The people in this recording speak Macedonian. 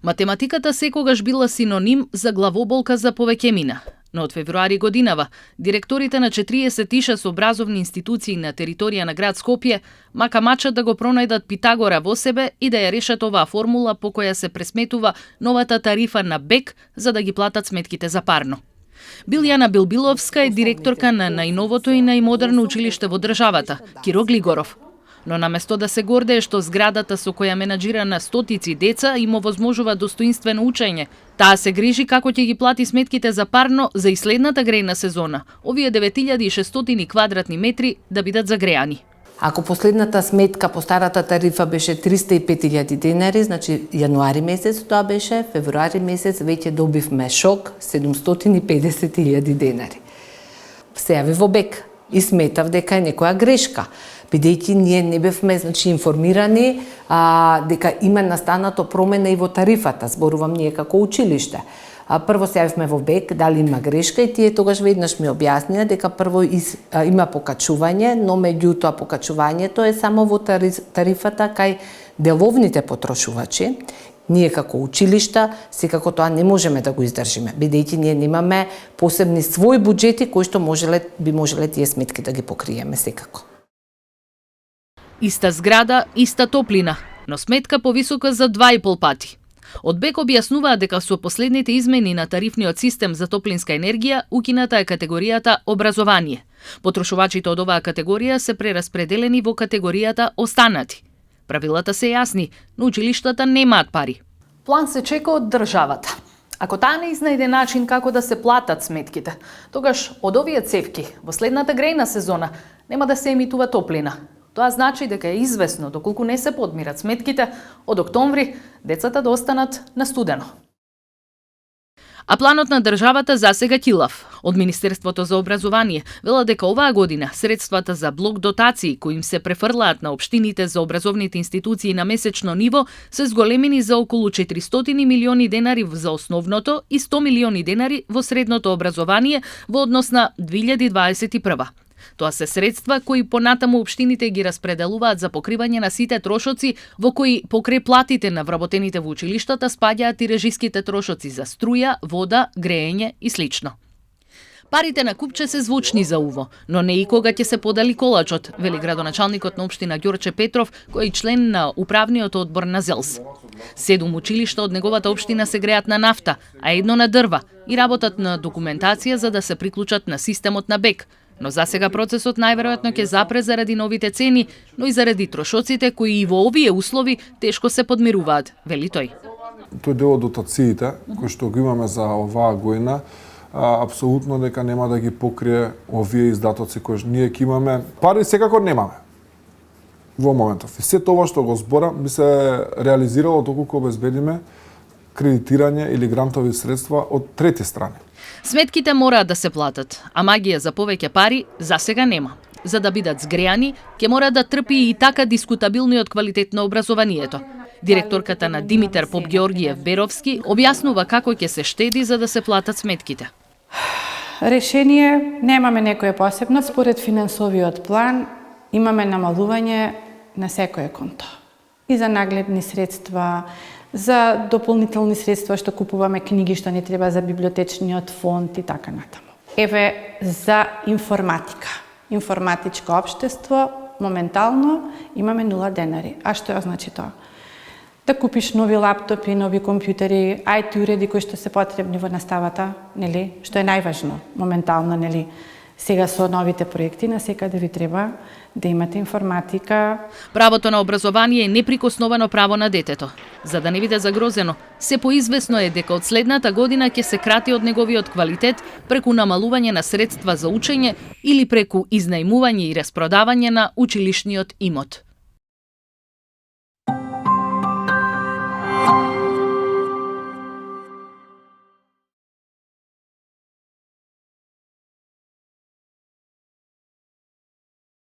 Математиката секогаш била синоним за главоболка за повеќе мина. Но од февруари годинава, директорите на 46 образовни институции на територија на град Скопје мака мачат да го пронајдат Питагора во себе и да ја решат оваа формула по која се пресметува новата тарифа на БЕК за да ги платат сметките за парно. Билјана Билбиловска е директорка на најновото и најмодерно училиште во државата, Киро Глигоров. Но наместо да се гордее што зградата со која менаџира на стотици деца им овозможува достоинствено учење, таа се грижи како ќе ги плати сметките за парно за иследната грејна сезона, овие 9600 квадратни метри да бидат загреани. Ако последната сметка по старата тарифа беше 305.000 денари, значи јануари месец тоа беше, февруари месец веќе добивме шок 750.000 денари. Се јави во БЕК и сметав дека е некоја грешка, бидејќи ние не бевме информирани дека има настанато промена и во тарифата, зборувам ние како училиште. Прво се јавивме во БЕК дали има грешка и тие тогаш веднаш ми објаснија дека прво има покачување, но меѓутоа покачувањето е само во тарифата кај деловните потрошувачи. Ние како училишта секако тоа не можеме да го издржиме, бидејќи ние немаме посебни своји буџети кои што би можеле тие сметки да ги покриеме секако. Иста зграда, иста топлина, но сметка повисока за 2,5 пати. Од БЕК објаснуваа дека со последните измени на тарифниот систем за топлинска енергија укината е категоријата образование. Потрошувачите од оваа категорија се прераспределени во категоријата останати. Правилата се јасни, но училиштата немаат пари. План се чека од државата. Ако таа не изнајде начин како да се платат сметките, тогаш од овие цевки во следната грејна сезона нема да се емитува топлина. Тоа значи дека е известно доколку не се подмират сметките, од октомври децата да останат на студено. А планот на државата засега килав. Од Министерството за образование велат дека оваа година средствата за блок дотации кои им се префрлаат на општините за образовните институции на месечно ниво се зголемени за околу 400 милиони денари за основното и 100 милиони денари во средното образование во однос на 2021. Тоа се средства кои понатаму општините ги распределуваат за покривање на сите трошоци во кои покрај платите на вработените во училиштата спаѓаат и режиските трошоци за струја, вода, греење и слично. Парите на купче се звучни за уво, но не и кога ќе се подели колачот, вели градоначалникот на општина Ѓорче Петров, кој е член на управниот одбор на ЗЕЛС. 7 училишта од неговата општина се греат на нафта, а едно на дрва и работат на документација за да се приклучат на системот на БЕК. Но засега процесот најверојатно ќе запре заради новите цени, но и заради трошоците кои и во овие услови тешко се подмируваат, вели тој. Тој дел од дотациите кои што ги имаме за оваа година, апсолутно дека нема да ги покрие овие издатоци кои ние ќе имаме. Пари секако немаме во моментов. И се тоа што го зборам би се реализирало доколку обезбедиме кредитирање или грантови средства од трети страни. Сметките мораат да се платат, а магија за повеќе пари засега нема. За да бидат згреани, ќе мора да трпи и така дискутабилниот квалитет на образованието. Директорката на Димитар Попгеоргиев Беровски објаснува како ќе се штеди за да се платат сметките. Решение немаме некое посебно. Според финансовиот план имаме намалување на секое конто. И за нагледни средства, за дополнителни средства што купуваме книги што не треба за библиотечниот фонд и така натаму. Еве за информатика. Информатичко општество моментално имаме 0 денари. А што значи тоа? Да купиш нови лаптопи, нови компјутери, IT уреди кои што се потребни во наставата, нели? Што е најважно моментално, нели? Сега со новите проекти на секаде ви треба да имате информатика. Правото на образование е неприкосновено право на детето. За да не биде загрозено, се поизвестно е дека од следната година ќе се крати од неговиот квалитет преку намалување на средства за учење или преку изнајмување и распродавање на училишниот имот.